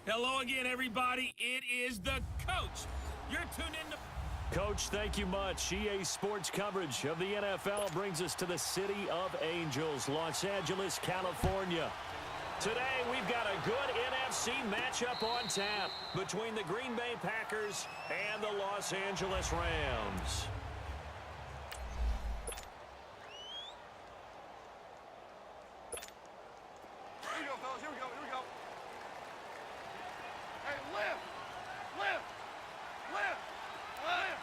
Hello again, everybody. It is the coach. You're tuned in to... Coach, thank you much. EA Sports coverage of the NFL brings us to the City of Angels, Los Angeles, California. Today, we've got a good NFC matchup on tap between the Green Bay Packers and the Los Angeles Rams. Here we go, fellas. Here we go. Here we go. Hey, lift! Lift! Lift! Lift!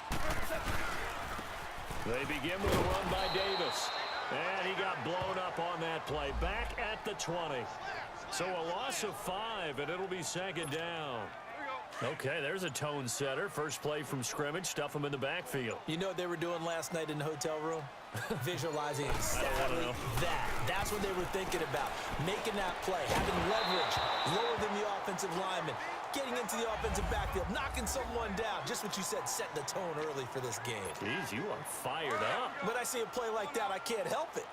They begin with a run by Davis. And he got blown up on that play. Back at the 20. So a loss of 5, and it'll be second down. Okay, there's a tone setter. First play from scrimmage. Stuff him in the backfield. You know what they were doing last night in the hotel room? Visualizing exactly that. That's what they were thinking about. Making that play, having leverage, lower than the offensive lineman, getting into the offensive backfield, knocking someone down. Just what you said, setting the tone early for this game. Jeez, you are fired up. When I see a play like that, I can't help it.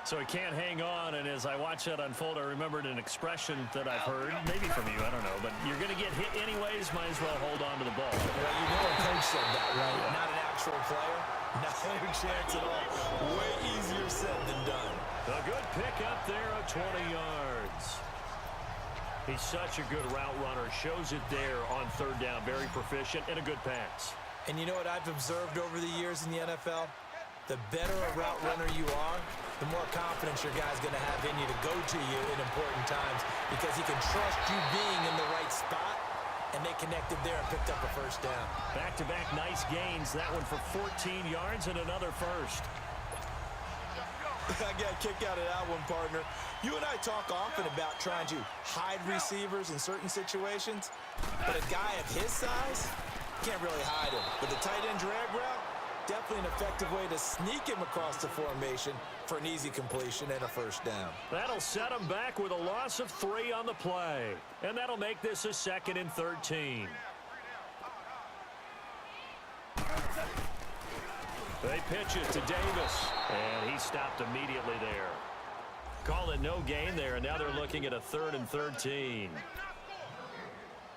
So he can't hang on, and as I watch that unfold, I remembered an expression that I've heard, maybe from you, I don't know, but you're going to get hit anyways, might as well hold on to the ball. Well, you know a coach said that, right? Yeah. Not an actual player. Not a chance at all. Way easier said than done. A good pick up there of 20 yards. He's such a good route runner. Shows it there on third down. Very proficient and a good pass. And you know what I've observed over the years in the NFL? The better a route runner you are, the more confidence your guy's going to have in you to go to you in important times because he can trust you being in the right spot, and they connected there and picked up a first down. Back-to-back nice gains. That one for 14 yards and another first. I got a kick out of that one, partner. You and I talk often about trying to hide receivers in certain situations, but a guy of his size can't really hide him. But the tight end drag route, definitely an effective way to sneak him across the formation for an easy completion and a first down. That'll set him back with a loss of 3 on the play. And that'll make this a 2nd and 13. They pitch it to Davis, and he stopped immediately there. Call it no gain there, and now they're looking at a 3rd and 13.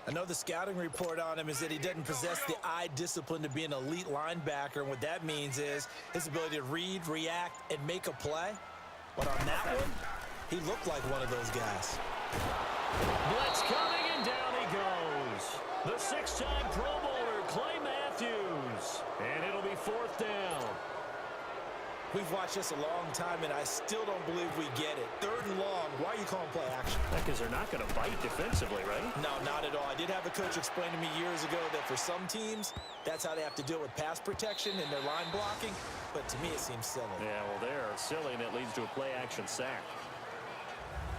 I know the scouting report on him is that he doesn't possess the eye discipline to be an elite linebacker, and what that means is his ability to read, react, and make a play. But on that one, he looked like one of those guys. Blitz coming, and down he goes. The 6-time Pro Bowler, Clay Matthews. And it'll be 4th down. We've watched this a long time, and I still don't believe we get it. 3rd and long, why are you calling play action? Because they're not going to bite defensively, right? No, not at all. I did have a coach explain to me years ago that for some teams, that's how they have to deal with pass protection and their line blocking. But to me, it seems silly. Yeah, well, they're silly, and it leads to a play-action sack.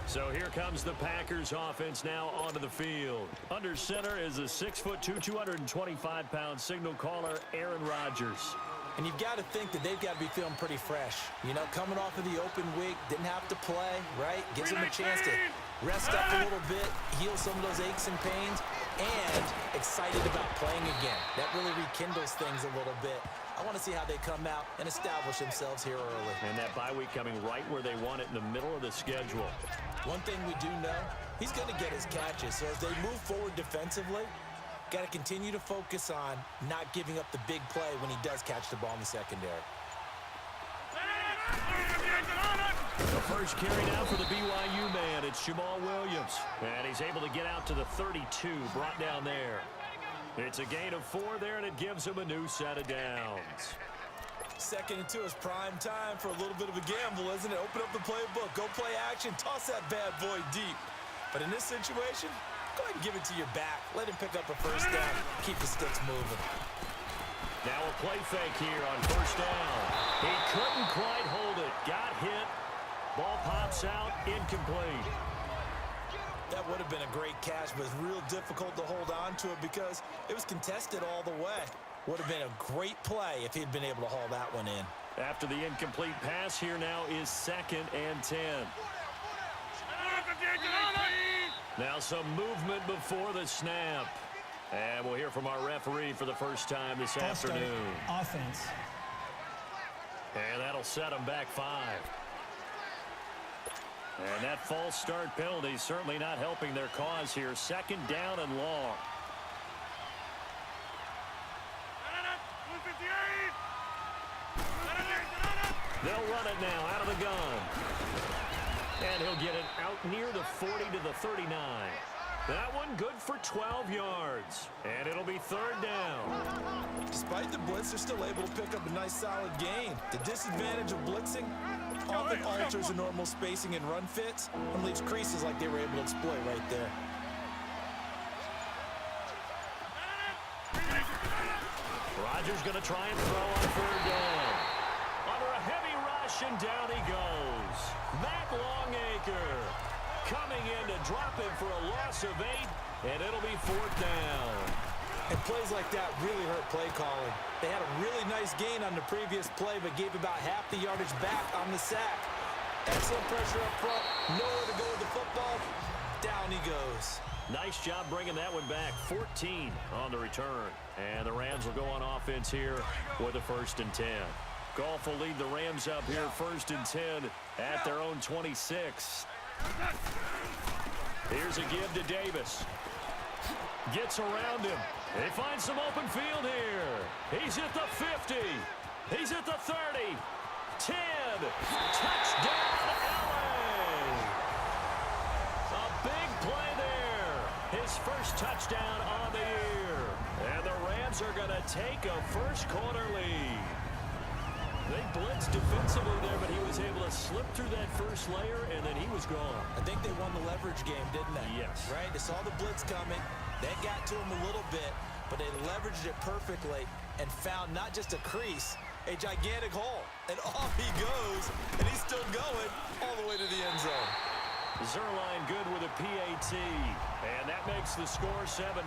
So here comes the Packers offense now onto the field. Under center is a 6'2", 225-pound signal caller, Aaron Rodgers. And you've got to think that they've got to be feeling pretty fresh. You know, coming off of the open week, didn't have to play, right? Gives them a chance to rest up a little bit, heal some of those aches and pains, and excited about playing again. That really rekindles things a little bit. I want to see how they come out and establish themselves here early. And that bye week coming right where they want it, in the middle of the schedule. One thing we do know, he's going to get his catches. So as they move forward defensively, got to continue to focus on not giving up the big play when he does catch the ball in the secondary. The first carry now for the BYU man. It's Jamal Williams. And he's able to get out to the 32, brought down there. It's a gain of 4 there, and it gives him a new set of downs. 2nd and 2 is prime time for a little bit of a gamble, isn't it? Open up the playbook, go play action, toss that bad boy deep. But in this situation, go ahead and give it to your back. Let him pick up a first down. Keep the sticks moving. Now a play fake here on first down. He couldn't quite hold it. Got hit. Ball pops out. Incomplete. That would have been a great catch, but it's real difficult to hold on to it because it was contested all the way. Would have been a great play if he'd been able to haul that one in. After the incomplete pass, here now is 2nd and 10. Now some movement before the snap. And we'll hear from our referee for the first time this afternoon. Offense. And that'll set them back 5. And that false start penalty certainly not helping their cause here. Second down and long. They'll run it now out of the gun. And he'll get it out near the 40 to the 39. That one good for 12 yards. And it'll be third down. Despite the blitz, they're still able to pick up a nice solid gain. The disadvantage of blitzing often alters the normal spacing and run fits and leaves creases like they were able to exploit right there. Rodgers going to try and throw on third down. Under a heavy rush, and down he goes. Matt Longacre coming in to drop him for a loss of 8, and it'll be fourth down. And plays like that really hurt play calling. They had a really nice gain on the previous play, but gave about half the yardage back on the sack. Excellent pressure up front. Nowhere to go with the football. Down he goes. Nice job bringing that one back. 14 on the return. And the Rams will go on offense here with a 1st and 10. Goff will lead the Rams up here 1st and 10 at their own 26. Here's a give to Davis. Gets around him. He finds some open field here. He's at the 50. He's at the 30. 10. Touchdown, LA. A big play there. His first touchdown on the year. And the Rams are going to take a first quarter lead. They blitzed defensively there, but he was able to slip through that first layer, and then he was gone. I think they won the leverage game, didn't they? Yes. Right? They saw the blitz coming. That got to him a little bit, but they leveraged it perfectly and found not just a crease, a gigantic hole. And off he goes, and he's still going all the way to the end zone. Zerline good with a PAT, and that makes the score 7-0.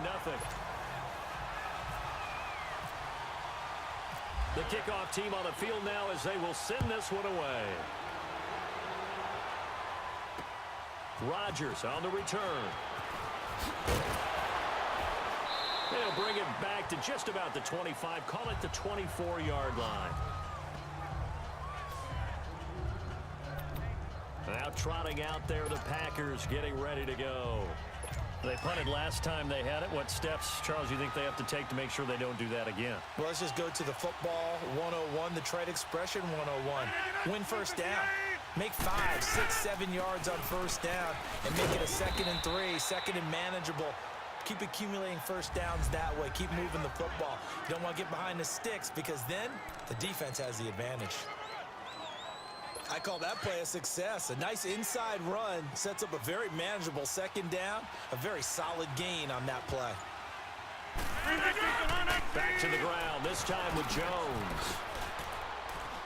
The kickoff team on the field now as they will send this one away. Rodgers on the return. They'll bring it back to just about the 25. Call it the 24-yard line. Now trotting out there, the Packers getting ready to go. They punted last time they had it. What steps, Charles, do you think they have to take to make sure they don't do that again? Well, let's just go to the football 101, the trade expression 101. Win first down. Make 5, 6, 7 yards on first down and make it a 2nd and 3, 2nd and manageable. Keep accumulating first downs that way. Keep moving the football. You don't want to get behind the sticks because then the defense has the advantage. I call that play a success. A nice inside run sets up a very manageable 2nd down. A very solid gain on that play. Back to the ground, this time with Jones.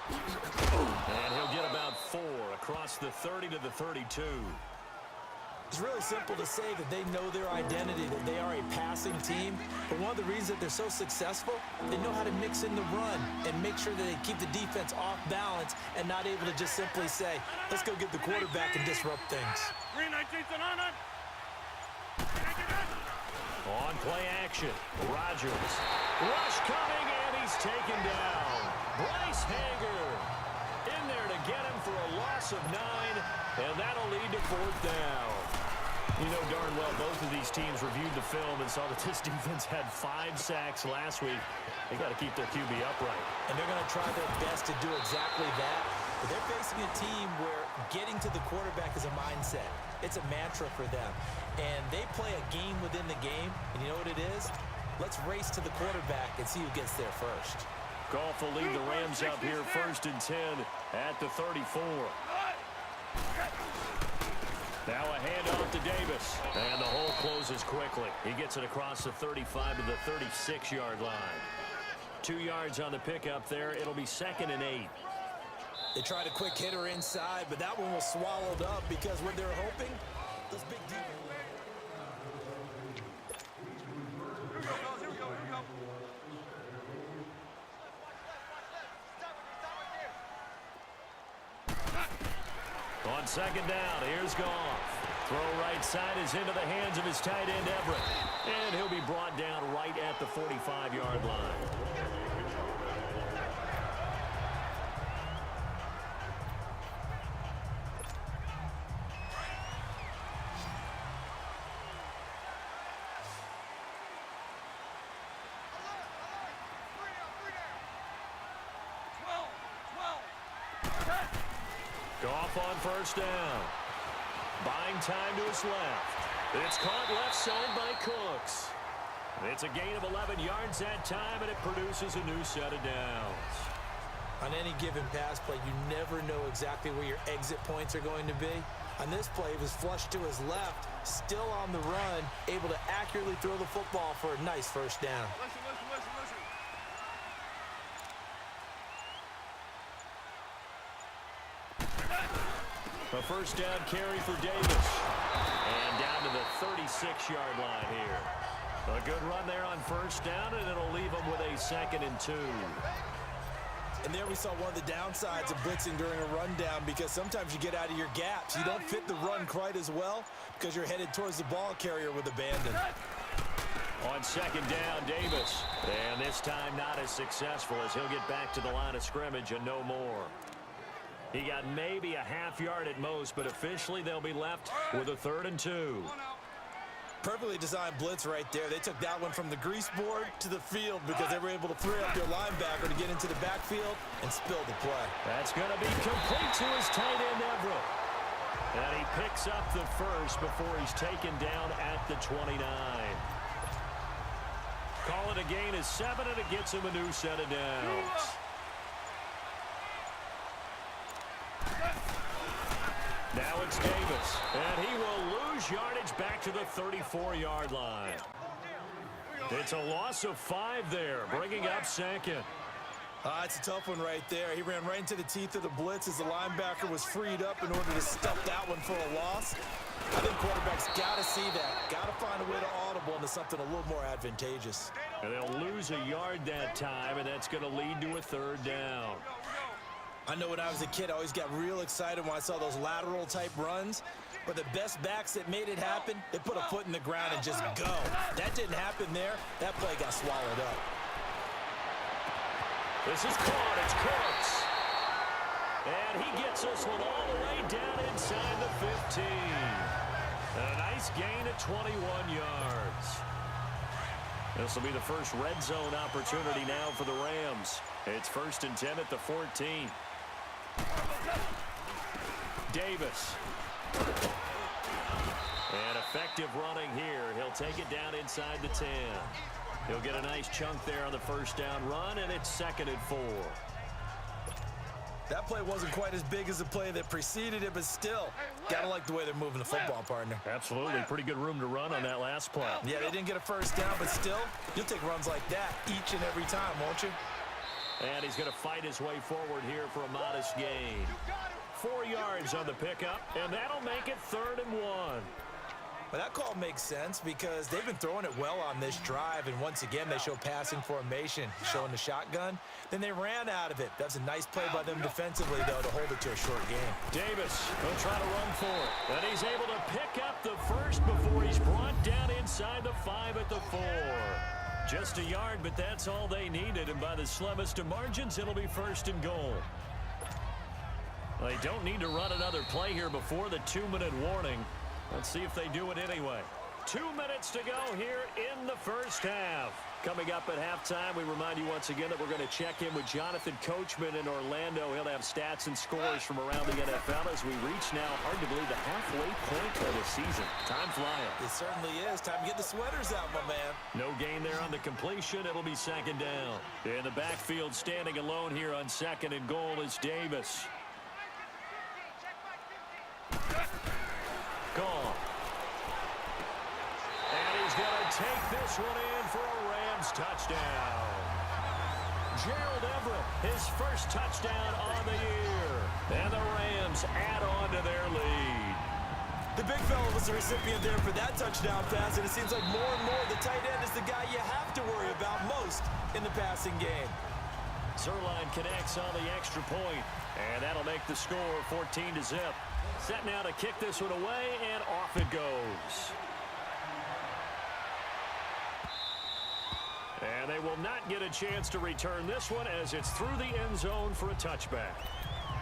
And he'll get about 4 across the 30 to the 32. It's really simple to say that they know their identity, that they are a passing team. But one of the reasons that they're so successful, they know how to mix in the run and make sure that they keep the defense off balance and not able to just simply say, let's go get the quarterback and disrupt things. On play action, Rodgers. Rush coming, and he's taken down. Bryce Hager in there to get him for a loss of 9, and that'll lead to 4th down. You know darn well both of these teams reviewed the film and saw that this defense had 5 sacks last week. They got to keep their QB upright. And they're going to try their best to do exactly that. But they're facing a team where getting to the quarterback is a mindset. It's a mantra for them. And they play a game within the game. And you know what it is? Let's race to the quarterback and see who gets there first. Goff will lead the Rams up here 1st and 10 at the 34. Now a handoff to Davis. And the hole closes quickly. He gets it across the 35 to the 36-yard line. 2 yards on the pickup there. It'll be 2nd and 8. They tried a quick hitter inside, but that one was swallowed up because what they're hoping, those big defense. Here we go, fellas. Here we go. Here we go. On 2nd down, here's Goff. Throw right side is into the hands of his tight end, Everett. And he'll be brought down right at the 45-yard line. Goff on first down. Buying time to his left. It's caught left side by Cooks. It's a gain of 11 yards that time, and it produces a new set of downs. On any given pass play, you never know exactly where your exit points are going to be. On this play, he was flushed to his left, still on the run, able to accurately throw the football for a nice first down. Listen. A first down carry for Davis. And down to the 36-yard line here. A good run there on first down, and it'll leave them with a 2nd and 2. And there we saw one of the downsides of blitzing during a rundown, because sometimes you get out of your gaps. You don't fit the run quite as well because you're headed towards the ball carrier with abandon. On 2nd down, Davis. And this time not as successful, as he'll get back to the line of scrimmage and no more. He got maybe a half yard at most, but officially they'll be left with a 3rd and 2. Perfectly designed blitz right there. They took that one from the grease board to the field because they were able to free up their linebacker to get into the backfield and spill the play. That's going to be complete to his tight end, Everett. And he picks up the first before he's taken down at the 29. Call it a gain of 7, and it gets him a new set of downs. Now it's Davis, and he will lose yardage back to the 34-yard line. It's a loss of 5 there, bringing up 2nd. It's a tough one right there. He ran right into the teeth of the blitz as the linebacker was freed up in order to stuff that one for a loss. I think quarterbacks got to see that. Got to find a way to audible into something a little more advantageous. And they'll lose a yard that time, and that's going to lead to a 3rd down. I know when I was a kid, I always got real excited when I saw those lateral-type runs. But the best backs that made it happen, they put a foot in the ground and just go. That didn't happen there. That play got swallowed up. This is caught. It's Cooks. And he gets this one all the way down inside the 15. And a nice gain of 21 yards. This will be the first red zone opportunity now for the Rams. It's 1st and 10 at the 14. Davis. And effective running here. He'll take it down inside the 10. He'll get a nice chunk there on the first down run, and it's 2nd and 4. That play wasn't quite as big as the play that preceded it, but still, gotta like the way they're moving the football, partner. Absolutely. Pretty good room to run on that last play. Yeah, they didn't get a first down, but still, you'll take runs like that each and every time, won't you? And he's going to fight his way forward here for a modest gain. 4 yards on the pickup, and that'll make it 3rd and 1. Well, that call makes sense because they've been throwing it well on this drive, and once again, they show passing formation, showing the shotgun. Then they ran out of it. That's a nice play by them defensively, though, to hold it to a short game. Davis will try to run for it, and he's able to pick up the first before he's brought down inside the 5 at the 4. Just a yard, but that's all they needed, and by the slimmest of margins, it'll be 1st and goal. They don't need to run another play here before the 2-minute warning. Let's see if they do it anyway. 2 minutes to go here in the first half. Coming up at halftime, we remind you once again that we're going to check in with Jonathan Coachman in Orlando. He'll have stats and scores from around the NFL as we reach now, hard to believe, the halfway point of the season. Time flying. It certainly is. Time to get the sweaters out, my man. No gain there on the completion. It'll be 2nd down. In the backfield, standing alone here on 2nd and goal is Davis. Gone. And he's going to take this one in for a Rams touchdown. Gerald Everett, his first touchdown on the year. And the Rams add on to their lead. The big fella was the recipient there for that touchdown pass, and it seems like more and more the tight end is the guy you have to worry about most in the passing game. Zerline connects on the extra point, and that'll make the score 14-0. Set now to kick this one away, and off it goes. And they will not get a chance to return this one as it's through the end zone for a touchback.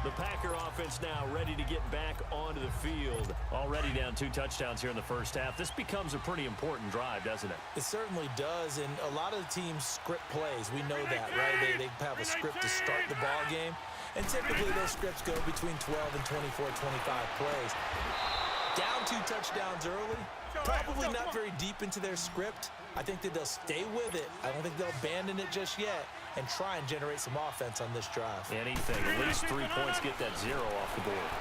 The Packer offense now ready to get back onto the field. Already down 2 touchdowns here in the first half. This becomes a pretty important drive, doesn't it? It certainly does, and a lot of the teams script plays. We know that, right? They have a script to start the ball game. And typically those scripts go between 12 and 24, 25 plays. Down 2 touchdowns early, probably not very deep into their script. I think that they'll stay with it. I don't think they'll abandon it just yet and try and generate some offense on this drive. Anything, at least 3 points, get that 0 off the board.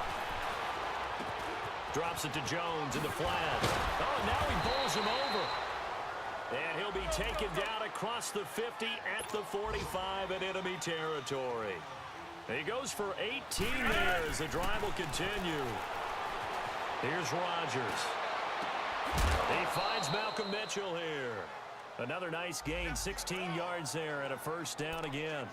Drops it to Jones in the flat. Oh, and now he bowls him over. And he'll be taken down across the 50 at the 45 in enemy territory. He goes for 18 there as the drive will continue. Here's Rodgers. He finds Malcolm Mitchell here. Another nice gain, 16 yards there and a first down again.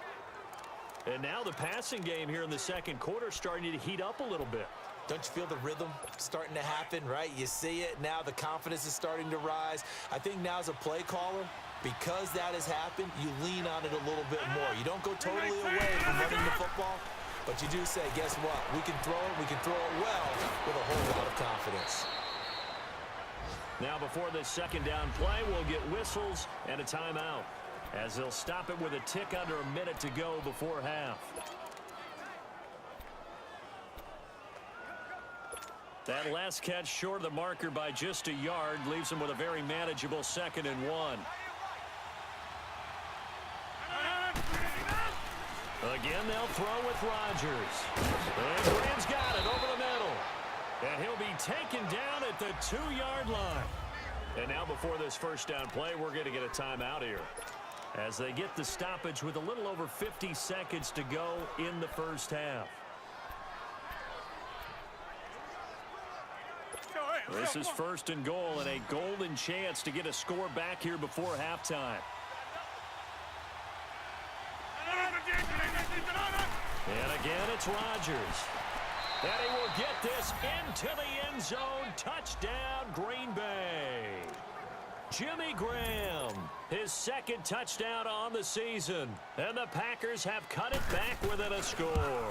And now the passing game here in the second quarter starting to heat up a little bit. Don't you feel the rhythm starting to happen, right? You see it now, the confidence is starting to rise. I think now as a play caller, because that has happened, you lean on it a little bit more. You don't go totally away from running the football, but you do say, guess what? We can throw it well with a whole lot of confidence. Now before this second down play, we'll get whistles and a timeout as they'll stop it with a tick under a minute to go before half. That last catch short of the marker by just a yard leaves him with a very manageable 2nd and 1. Again, they'll throw with Rodgers. And Graham's got it over the middle. And he'll be taken down at the 2-yard line. And now before this first down play, we're going to get a timeout here as they get the stoppage with a little over 50 seconds to go in the first half. This is 1st and goal and a golden chance to get a score back here before halftime. And again, it's Rodgers. And he will get this into the end zone. Touchdown, Green Bay. Jimmy Graham, his 2nd touchdown on the season. And the Packers have cut it back within a score.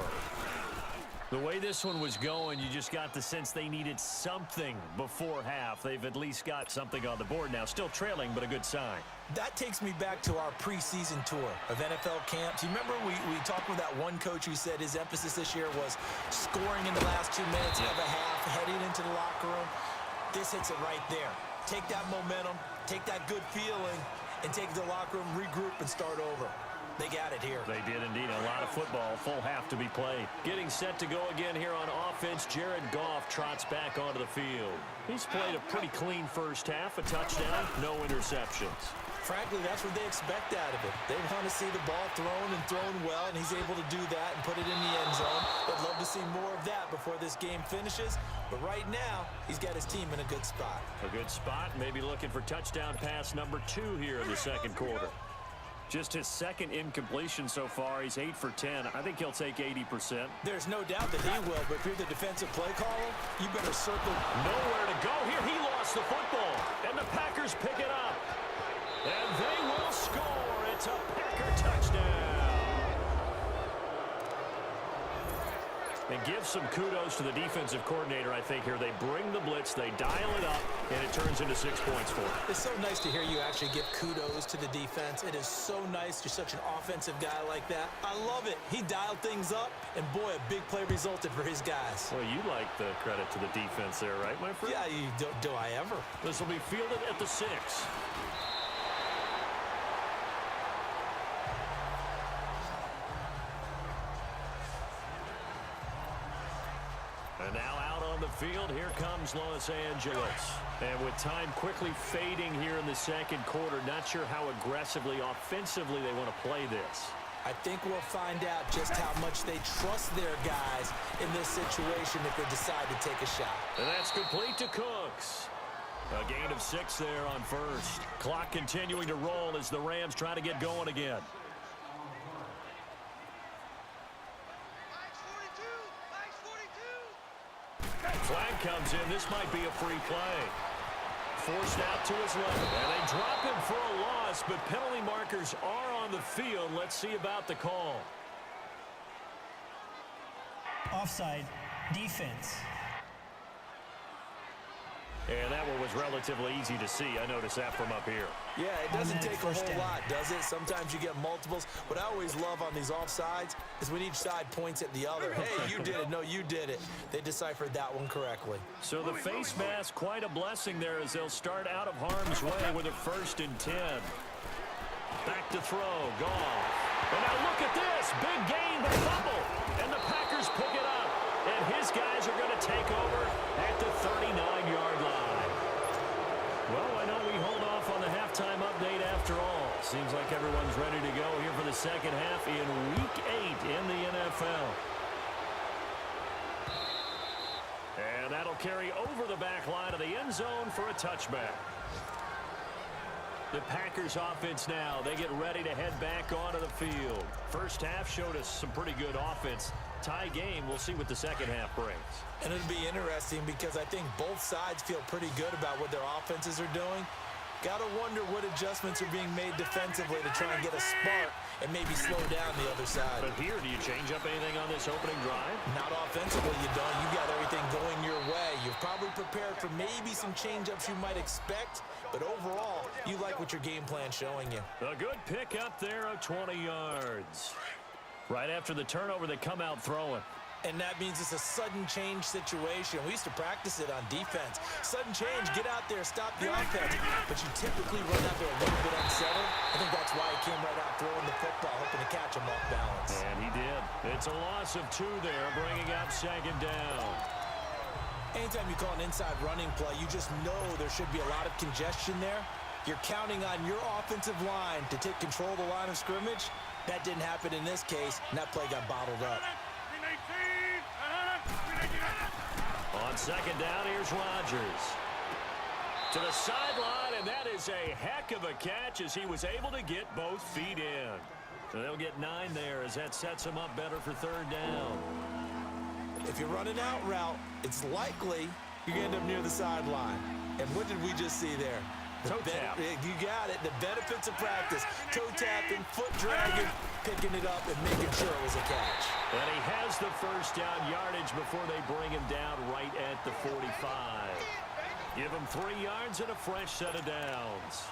The way this one was going, you just got the sense they needed something before half. They've at least got something on the board now. Still trailing, but a good sign. That takes me back to our preseason tour of NFL camps. You remember we talked with that one coach who said his emphasis this year was scoring in the last 2 minutes of a half, heading into the locker room. This hits it right there. Take that momentum, take that good feeling, and take the locker room, regroup, and start over. They got it here. They did indeed. A lot of football, full half to be played. Getting set to go again here on offense. Jared Goff trots back onto the field. He's played a pretty clean first half, a touchdown, no interceptions. Frankly, that's what they expect out of him. They want to see the ball thrown and thrown well, and he's able to do that and put it in the end zone. They'd love to see more of that before this game finishes. But right now, he's got his team in a good spot. A good spot, maybe looking for touchdown pass number 2 here in the second quarter. Just his 2nd incompletion so far. He's 8 for 10. I think he'll take 80%. There's no doubt that he will, but if you're the defensive play caller, you better circle. Nowhere to go here. He lost the football, and the Packers pick it up. And they will score. It's a Packer touchdown. And give some kudos to the defensive coordinator, I think, here. They bring the blitz, they dial it up, and it turns into 6 points for them. It's so nice to hear you actually give kudos to the defense. It is so nice. You're such an offensive guy like that. I love it. He dialed things up, and boy, a big play resulted for his guys. Well, you like the credit to the defense there, right, my friend? Yeah, do I ever. This will be fielded at the 6. And now out on the field, here comes Los Angeles. And with time quickly fading here in the second quarter, not sure how aggressively, offensively they want to play this. I think we'll find out just how much they trust their guys in this situation if they decide to take a shot. And that's complete to Cooks. A gain of 6 there on first. Clock continuing to roll as the Rams try to get going again. Flag comes in. This might be a free play. Forced out to his left. And they drop him for a loss, but penalty markers are on the field. Let's see about the call. Offside, defense. And that one was relatively easy to see. I noticed that from up here. Yeah, it doesn't take a whole lot, does it? Sometimes you get multiples. What I always love on these offsides is when each side points at the other. Hey, you did it. No, you did it. They deciphered that one correctly. So the face mask, quite a blessing there as they'll start out of harm's way with a 1st and 10. Back to throw. Gone. And now look at this. Big gain, but fumble. And the Packers pick it up. And his guys are going to take over at the 39-yard line. Well, I know we hold off on the halftime update after all. Seems like everyone's ready to go here for the second half in Week 8 in the NFL. And that'll carry over the back line of the end zone for a touchback. The Packers offense now, they get ready to head back onto the field. First half showed us some pretty good offense. Tie game, we'll see what the second half brings. And it'll be interesting because I think both sides feel pretty good about what their offenses are doing. Got to wonder what adjustments are being made defensively to try and get a spark and maybe slow down the other side. But here, do you change up anything on this opening drive? Not offensively, you don't. You got everything going your way. You've probably prepared for maybe some change-ups you might expect, but overall, you like what your game plan's showing you. A good pick up there of 20 yards. Right after the turnover, they come out throwing. And that means it's a sudden change situation. We used to practice it on defense. Sudden change, get out there, stop the offense. But you typically run out there a little bit unsettled. I think that's why he came right out throwing the football, hoping to catch him off balance. And he did. It's a loss of 2 there, bringing up 2nd down. Anytime you call an inside running play, you just know there should be a lot of congestion there. You're counting on your offensive line to take control of the line of scrimmage. That didn't happen in this case, and that play got bottled up. On 2nd down, here's Rodgers. To the sideline, and that is a heck of a catch as he was able to get both feet in. So they'll get 9 there as that sets him up better for 3rd down. If you're running out route, it's likely you're going to end up near the sideline. And what did we just see there? Toe tap. You got it. The benefits of practice. Toe tapping, foot dragging, picking it up, and making sure it was a catch. And he has the 1st down yardage before they bring him down right at the 45. Give him 3 yards and a fresh set of downs.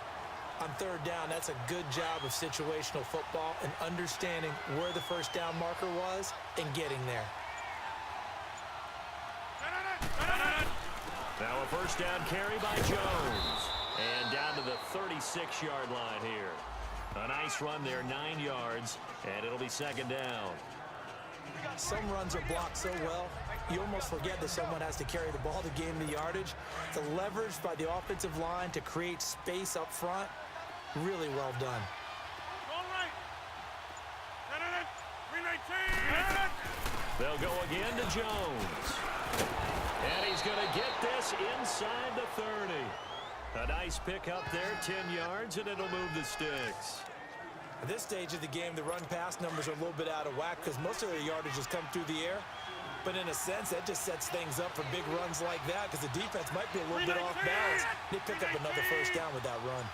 On 3rd down, that's a good job of situational football and understanding where the 1st down marker was and getting there. Now a 1st down carry by Jones. And down to the 36-yard line here. A nice run there, 9 yards, and it'll be 2nd down. Some runs are blocked so well, you almost forget that someone has to carry the ball to gain the yardage. The leverage by the offensive line to create space up front, really well done. They'll go again to Jones. And he's going to get this inside the 30. A nice pick up there, 10 yards, and it'll move the sticks. At this stage of the game, the run-pass numbers are a little bit out of whack because most of the yardage has come through the air. But in a sense, that just sets things up for big runs like that because the defense might be a little bit off balance. They pick up another 1st down with that run.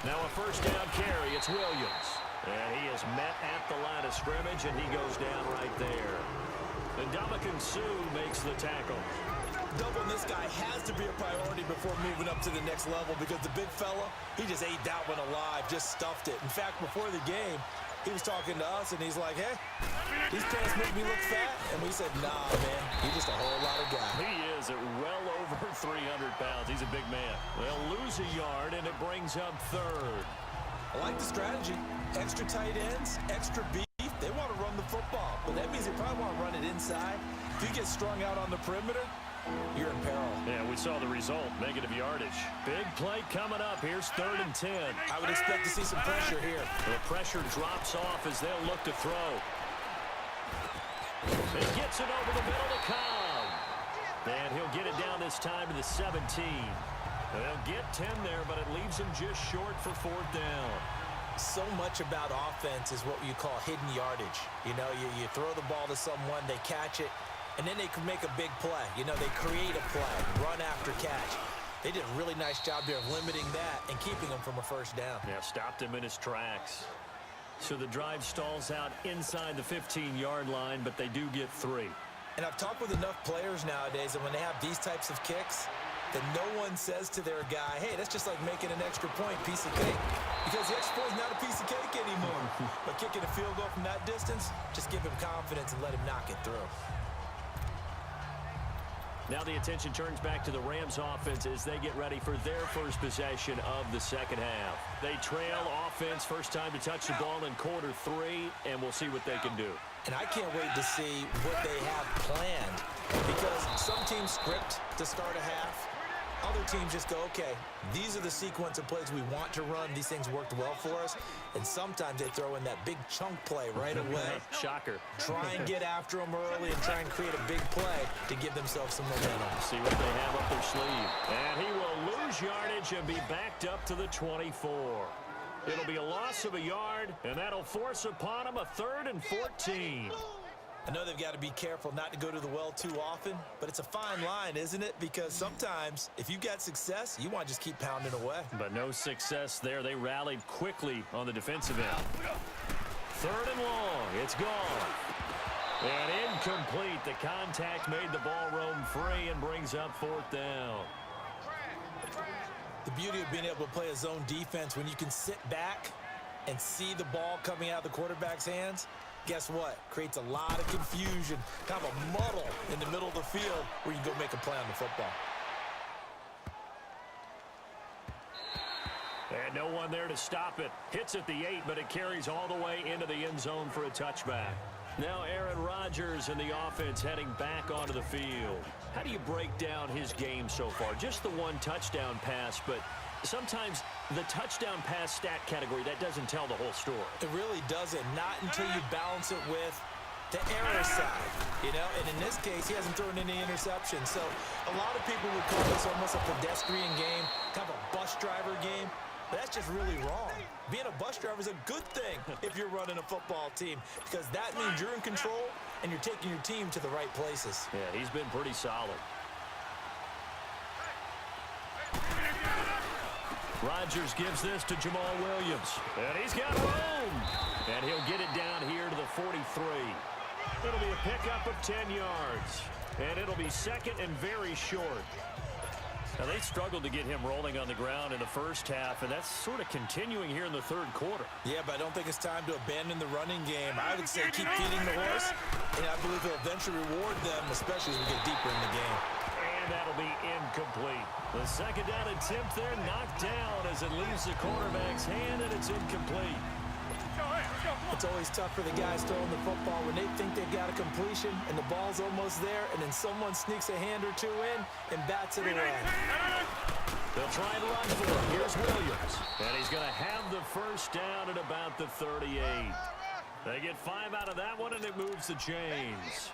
Now a 1st down carry, it's Williams. And he is met at the line of scrimmage, and he goes down right there. And Ndamukong Suh makes the tackle. Doubling this guy has to be a priority before moving up to the next level because the big fella, he just ate that one alive, just stuffed it. In fact, before the game, he was talking to us, and he's like, hey, these pants make me look fat. And we said, nah, man, he's just a whole lot of guy. He is at well over 300 pounds. He's a big man. They'll lose a yard, and it brings up 3rd. I like the strategy. Extra tight ends, extra beef. They want to run the football, but that means they probably want to run it inside. If you get strung out on the perimeter, you're in peril. Yeah, we saw the result, negative yardage. Big play coming up. Here's 3rd and 10. I would expect to see some pressure here. The pressure drops off as they'll look to throw. He gets it over the middle to Cobb. And he'll get it down this time to the 17. They'll get 10 there, but it leaves him just short for 4th down. So much about offense is what you call hidden yardage. You know, you throw the ball to someone, they catch it, and then they can make a big play. You know, they create a play, run after catch. They did a really nice job there of limiting that and keeping him from a 1st down. Yeah, stopped him in his tracks. So the drive stalls out inside the 15-yard line, but they do get 3. And I've talked with enough players nowadays, and when they have these types of kicks, that no one says to their guy, hey, that's just like making an extra point, piece of cake. Because the extra point is not a piece of cake anymore. But kicking a field goal from that distance, just give him confidence and let him knock it through. Now the attention turns back to the Rams offense as they get ready for their first possession of the second half. They trail offense, first time to touch the ball in quarter 3, and we'll see what they can do. And I can't wait to see what they have planned, because some teams script to start a half. Other teams just go, okay, these are the sequence of plays we want to run. These things worked well for us. And sometimes they throw in that big chunk play right away. Shocker. Try and get after them early and try and create a big play to give themselves some momentum. See what they have up their sleeve. And he will lose yardage and be backed up to the 24. It'll be a loss of a yard, and that'll force upon him a 3rd and 14. I know they've got to be careful not to go to the well too often, but it's a fine line, isn't it? Because sometimes, if you've got success, you want to just keep pounding away. But no success there. They rallied quickly on the defensive end. 3rd and long. It's gone. And incomplete. The contact made the ball roam free and brings up 4th down. The beauty of being able to play a zone defense, when you can sit back and see the ball coming out of the quarterback's hands, guess what? Creates a lot of confusion, kind of a muddle in the middle of the field where you can go make a play on the football. And no one there to stop it. Hits at the 8, but it carries all the way into the end zone for a touchback. Now Aaron Rodgers and the offense heading back onto the field. How do you break down his game so far? Just the 1 touchdown pass, but sometimes the touchdown pass stat category, that doesn't tell the whole story. It really doesn't, not until you balance it with the error side, you know? And in this case, he hasn't thrown any interceptions. So a lot of people would call this almost a pedestrian game, kind of a bus driver game. But that's just really wrong. Being a bus driver is a good thing if you're running a football team, because that means you're in control and you're taking your team to the right places. Yeah, he's been pretty solid. Rodgers gives this to Jamal Williams. And he's got room. And he'll get it down here to the 43. It'll be a pickup of 10 yards. And it'll be 2nd and very short. Now, they struggled to get him rolling on the ground in the first half, and that's sort of continuing here in the 3rd quarter. Yeah, but I don't think it's time to abandon the running game. I would say keep feeding the horse, and I believe he'll eventually reward them, especially as we get deeper in the game. And that'll be incomplete. The 2nd down attempt there knocked down as it leaves the quarterback's hand, and it's incomplete. It's always tough for the guys throwing the football when they think they've got a completion and the ball's almost there, and then someone sneaks a hand or two in and bats it away. They'll try and run for it. Here's Williams. And he's going to have the first down at about the 38. They get 5 out of that one, and it moves the chains.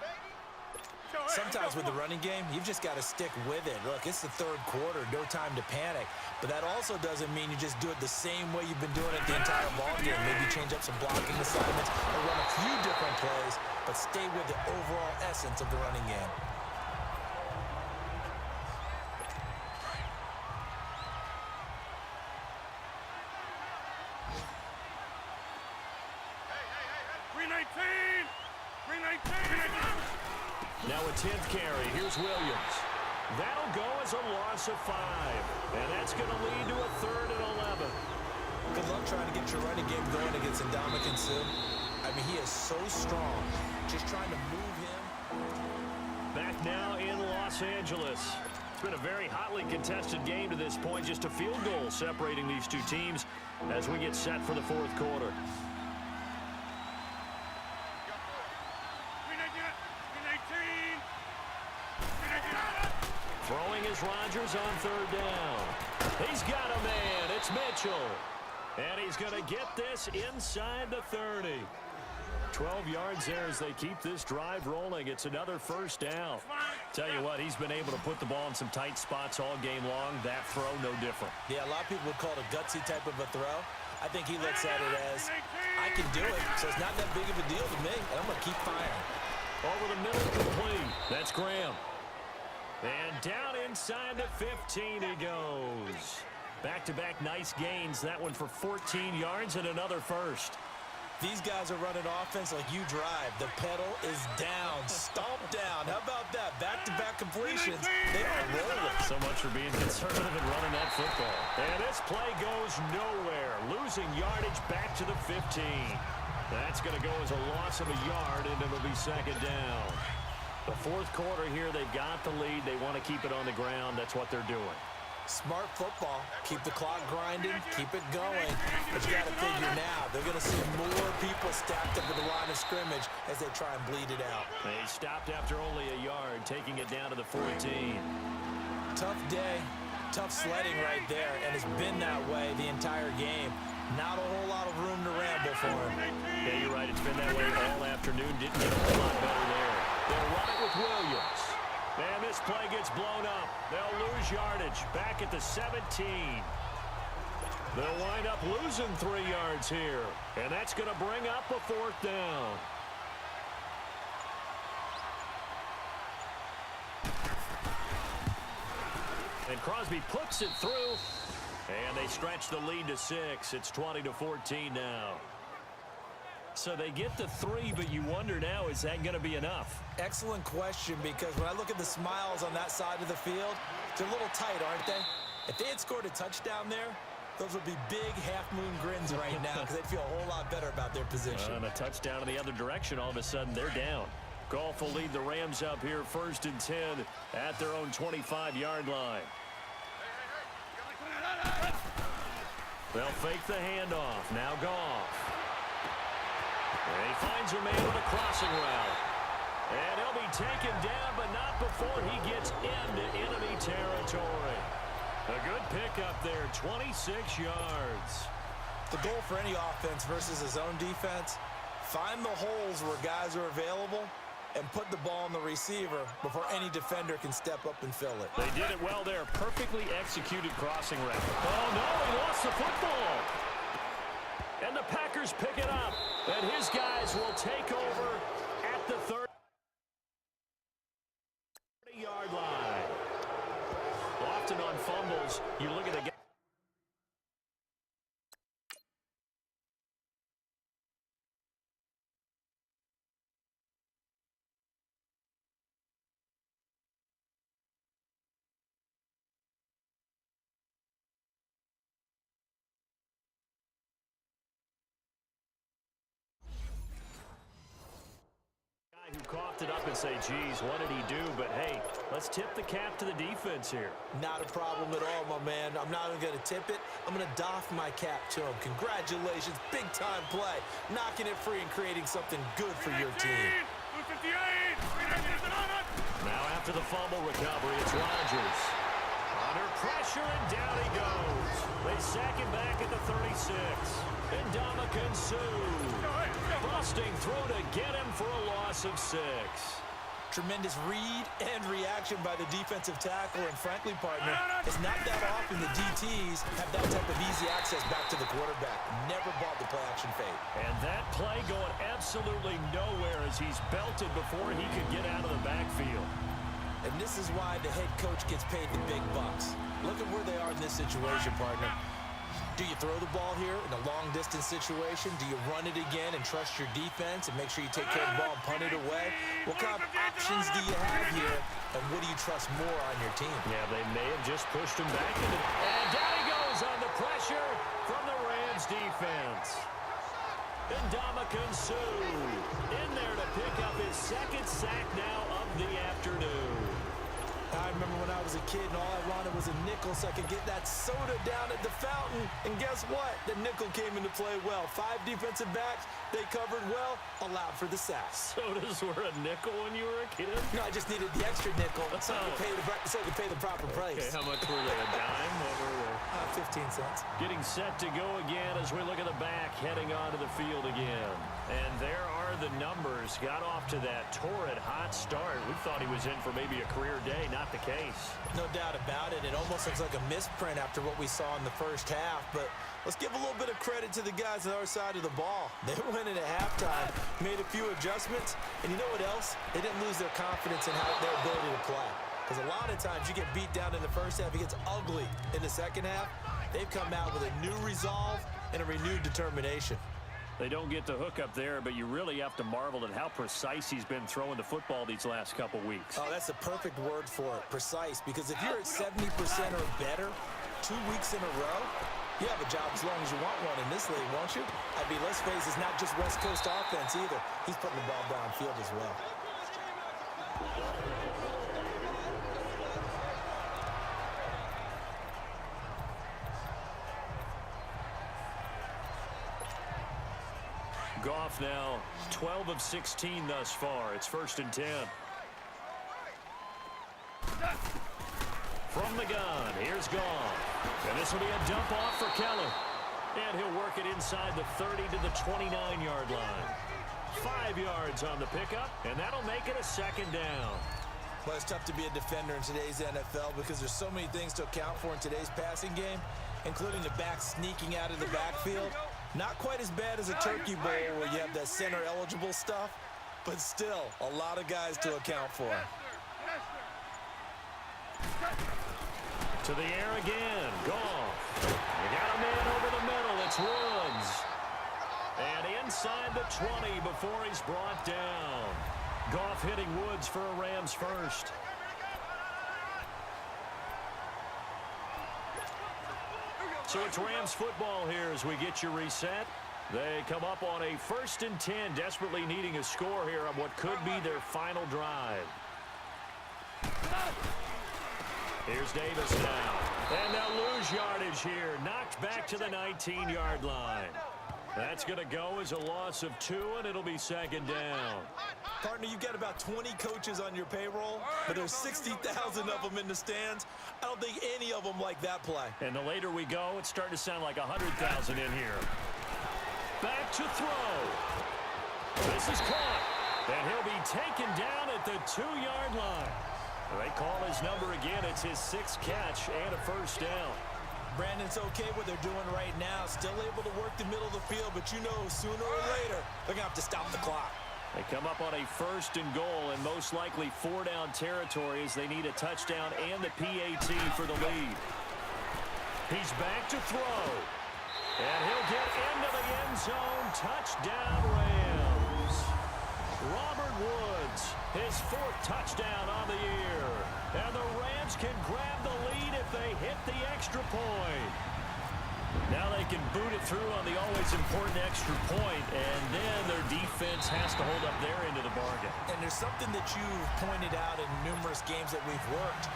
Sometimes with the running game, you've just got to stick with it. Look, it's the 3rd quarter, no time to panic. But that also doesn't mean you just do it the same way you've been doing it the entire ballgame. Maybe change up some blocking assignments or run a few different plays, but stay with the overall essence of the running game. Now a 10th carry. Here's Williams. That'll go as a loss of 5. And that's going to lead to a 3rd and 11. Good luck trying to get your running game going against Ndamukong Suh. I mean, he is so strong. Just trying to move him. Back now in Los Angeles. It's been a very hotly contested game to this point. Just a field goal separating these two teams as we get set for the 4th quarter. Throwing is Rodgers on 3rd down. He's got a man. It's Mitchell. And he's going to get this inside the 30. 12 yards there as they keep this drive rolling. It's another first down. Tell you what, he's been able to put the ball in some tight spots all game long. That throw, no different. Yeah, a lot of people would call it a gutsy type of a throw. I think he looks at it as, I can do it, so it's not that big of a deal to me, and I'm going to keep firing. Over the middle, complete. That's Graham. And down inside the 15 he goes. Back-to-back nice gains. That one for 14 yards and another first. These guys are running offense like you drive. The pedal is down, stomped down. How about that? Back-to-back completions. They are rolling. So much for being conservative and running that football. And this play goes nowhere. Losing yardage back to the 15. That's going to go as a loss of a yard, and it'll be second down. The fourth quarter here, they've got the lead. They want to keep it on the ground. That's what they're doing. Smart football. Keep the clock grinding. Keep it going. But you got to figure now, they're going to see more people stacked up at the line of scrimmage as they try and bleed it out. They stopped after only a yard, taking it down to the 14. Tough day. Tough sledding right there, and it's been that way the entire game. Not a whole lot of room to ramble for him. Yeah, you're right. It's been that way all afternoon. Didn't get a whole lot better there. They'll run it with Williams. And this play gets blown up. They'll lose yardage back at the 17. They'll wind up losing 3 yards here. And that's going to bring up a fourth down. And Crosby puts it through. And they stretch the lead to 6. It's 20-14 now. So they get the 3, but you wonder now, is that going to be enough? Excellent question, because when I look at the smiles on that side of the field, they're a little tight, aren't they? If they had scored a touchdown there, those would be big half-moon grins right now because they'd feel a whole lot better about their position. And a touchdown in the other direction, all of a sudden they're down. Goff will lead the Rams up here 1st and 10 at their own 25-yard line. They'll fake the handoff. Now Goff. And he finds a man on a crossing route. And he'll be taken down, but not before he gets into enemy territory. A good pickup there, 26 yards. The goal for any offense versus his own defense, find the holes where guys are available and put the ball on the receiver before any defender can step up and fill it. They did it well there. Perfectly executed crossing route. Oh, no, he lost the football. And the Packers pick it up. And his guys will take over at the 30-yard line. Often on fumbles, you look at the guy. Who coughed it up and say, geez, what did he do? But, hey, let's tip the cap to the defense here. Not a problem at all, my man. I'm not even going to tip it. I'm going to doff my cap to him. Congratulations. Big-time play. Knocking it free and creating something good for your team. Now after the fumble recovery, it's Rodgers. Under pressure, and down he goes. They sack him back at the 36. And Ndamukong Suh busting through to get him for a loss of 6. Tremendous read and reaction by the defensive tackle, and frankly, partner, it's not that often the DTs have that type of easy access back to the quarterback. Never bought the play-action fade. And that play going absolutely nowhere as he's belted before he could get out of the backfield. And this is why the head coach gets paid the big bucks. Look at where they are in this situation, partner. Do you throw the ball here in a long-distance situation? Do you run it again and trust your defense and make sure you take care of the ball and punt it away? What kind of options do you have here, and what do you trust more on your team? Yeah, they may have just pushed him back. And down he goes on the pressure from the Rams defense. And Ndamukong Suh in there to pick up his 2nd sack now of the afternoon. I remember when I was a kid and all I wanted was a nickel so I could get that soda down at the fountain. And guess what? The nickel came into play well. 5 defensive backs, they covered well, allowed for the sack. Sodas were a nickel when you were a kid? No, I just needed the extra nickel so I could pay the proper price. Okay, how much were they? A dime? What were they? 15 cents. Getting set to go again as we look at the back, heading onto the field again. And there are the numbers. Got off to that torrid hot start. We thought he was in for maybe a career day. Not the case. No doubt about it. It almost looks like a misprint after what we saw in the first half. But let's give a little bit of credit to the guys on our side of the ball. They went in at halftime, made a few adjustments. And you know what else? They didn't lose their confidence in their ability to play. Because a lot of times you get beat down in the first half. It gets ugly in the second half. They've come out with a new resolve and a renewed determination. They don't get the hook up there, but you really have to marvel at how precise he's been throwing the football these last couple weeks. Oh, that's the perfect word for it, precise, because if you're at 70% or better 2 weeks in a row, you have a job as long as you want one in this league, won't you? I mean, let's face it, it's not just West Coast offense either. He's putting the ball downfield as well. Goff now 12 of 16 thus far. It's 1st and 10. From the gun, here's Goff. And this will be a dump off for Keller. And he'll work it inside the 30 to the 29-yard line. 5 yards on the pickup, and that'll make it a 2nd down. Well, it's tough to be a defender in today's NFL because there's so many things to account for in today's passing game, including the back sneaking out of the backfield. Not quite as bad as a turkey bowl where you have that center-eligible stuff, but still a lot of guys to account for. To the air again. Goff. You got a man over the middle. It's Woods. And inside the 20 before he's brought down. Goff hitting Woods for a Rams first. So it's Rams football here as we get you reset. They come up on a 1st and 10, desperately needing a score here on what could be their final drive. Here's Davis now. And they'll lose yardage here. Knocked back to the 19-yard line. That's going to go as a loss of 2, and it'll be 2nd down. Partner, you've got about 20 coaches on your payroll, but there's 60,000 of them in the stands. I don't think any of them like that play. And the later we go, it's starting to sound like 100,000 in here. Back to throw. This is caught. And he'll be taken down at the 2-yard line. They call his number again. It's his 6th catch and a 1st down. Brandon's okay what they're doing right now. Still able to work the middle of the field, but you know sooner or later they're going to have to stop the clock. They come up on a 1st and goal and most likely 4-down territory as they need a touchdown and the PAT for the lead. He's back to throw. And he'll get into the end zone. Touchdown, Rams. Robert Woods, his 4th touchdown on the year. And the Rams can grab the lead if they hit the extra point. Now they can boot it through on the always important extra point, and then their defense has to hold up their end of the bargain. And there's something that you've pointed out in numerous games that we've worked.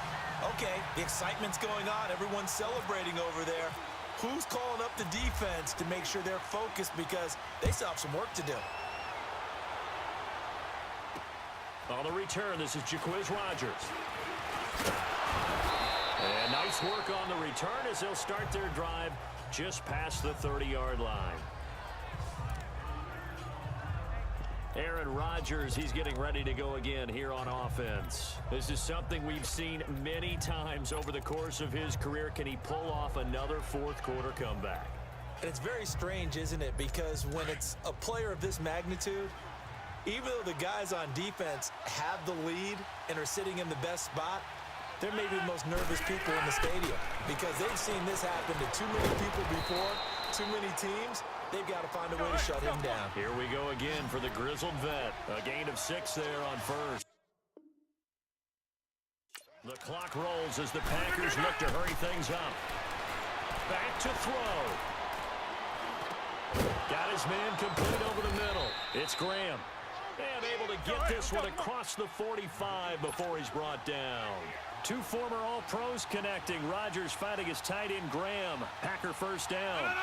Okay, the excitement's going on. Everyone's celebrating over there. Who's calling up the defense to make sure they're focused because they still have some work to do? On the return, this is Jaquiz Rogers. And nice work on the return as they'll start their drive just past the 30-yard line. Aaron Rodgers, he's getting ready to go again here on offense. This is something we've seen many times over the course of his career. Can he pull off another 4th quarter comeback? And it's very strange, isn't it? Because when it's a player of this magnitude, even though the guys on defense have the lead and are sitting in the best spot, they're maybe the most nervous people in the stadium because they've seen this happen to too many people before, too many teams. They've got to find a way to shut him down. Here we go again for the grizzled vet. A gain of 6 there on 1st. The clock rolls as the Packers look to hurry things up. Back to throw. Got his man complete over the middle. It's Graham. And able to get this one across the 45 before he's brought down. 2 former All-Pros connecting. Rodgers fighting his tight end Graham. Packer 1st down.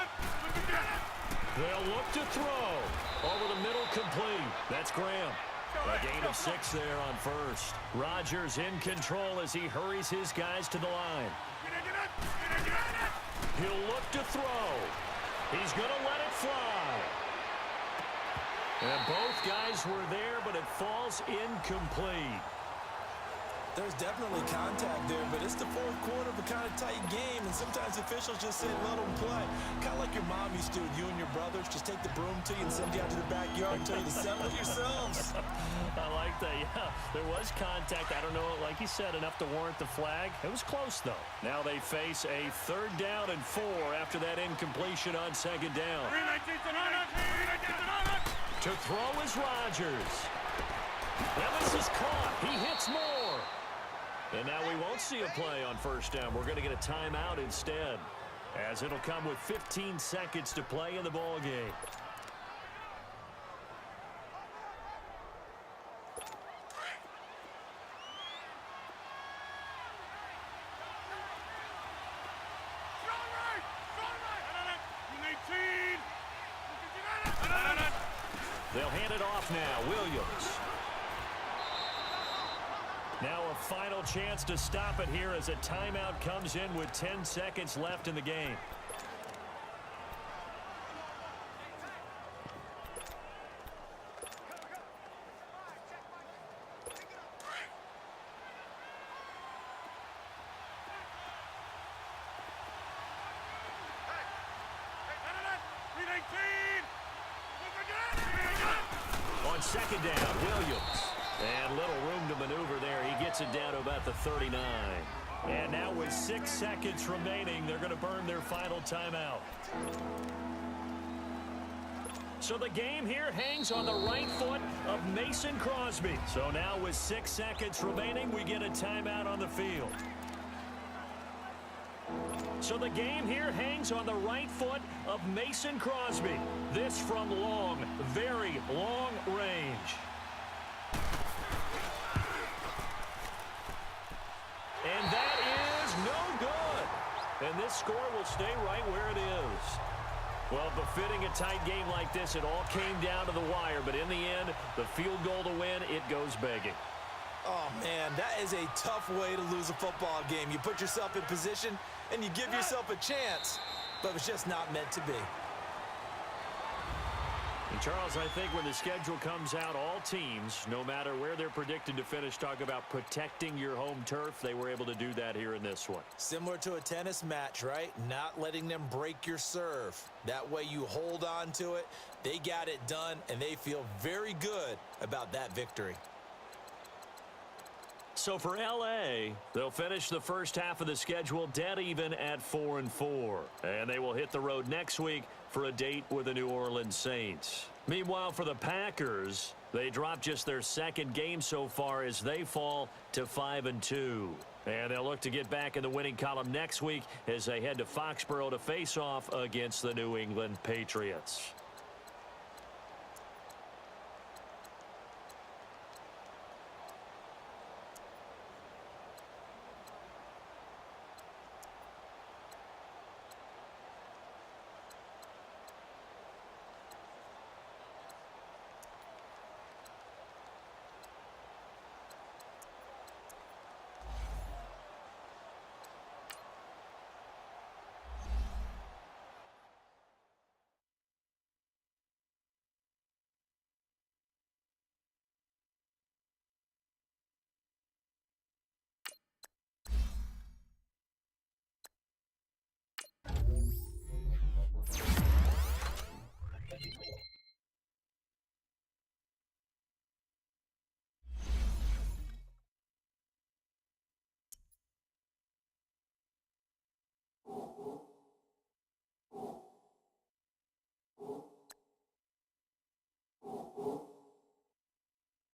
They'll look to throw. Over the middle complete. That's Graham. A gain of 6 there on 1st. Rodgers in control as he hurries his guys to the line. He'll look to throw. He's going to let it fly. And both guys were there, but it falls incomplete. There's definitely contact there, but it's the 4th quarter of a kind of tight game, and sometimes officials just say, let them play. Kind of like your mom used to with you and your brothers. Just take the broom to you and send you out to the backyard and tell you to settle it yourselves. I like that, yeah. There was contact. I don't know, like you said, enough to warrant the flag. It was close, though. Now they face a 3rd down and 4 after that incompletion on 2nd down. To throw is Rodgers. Now this is caught. He hits more. And now we won't see a play on first down. We're going to get a timeout instead, as it'll come with 15 seconds to play in the ball game. They'll hand it off now. Williams. Now a final chance to stop it here as a timeout comes in with 10 seconds left in the game. On second down, Williams. And little room to maneuver there. He gets it down to about the 39. And now with 6 seconds remaining, they're going to burn their final timeout. So the game here hangs on the right foot of Mason Crosby. So now with 6 seconds remaining, we get a timeout on the field. So the game here hangs on the right foot of Mason Crosby. This from long, very long range. And that is no good. And this score will stay right where it is. Well, befitting a tight game like this, it all came down to the wire. But in the end, the field goal to win, it goes begging. Oh, man, that is a tough way to lose a football game. You put yourself in position, and you give yourself a chance, but it's just not meant to be. And Charles, I think when the schedule comes out, all teams, no matter where they're predicted to finish, talk about protecting your home turf. They were able to do that here in this one. Similar to a tennis match, right? Not letting them break your serve. That way you hold on to it. They got it done, and they feel very good about that victory. So for L.A., they'll finish the first half of the schedule dead even at 4-4. And they will hit the road next week for a date with the New Orleans Saints. Meanwhile, for the Packers, they dropped just their second game so far as they fall to 5-2. And they'll look to get back in the winning column next week as they head to Foxborough to face off against the New England Patriots.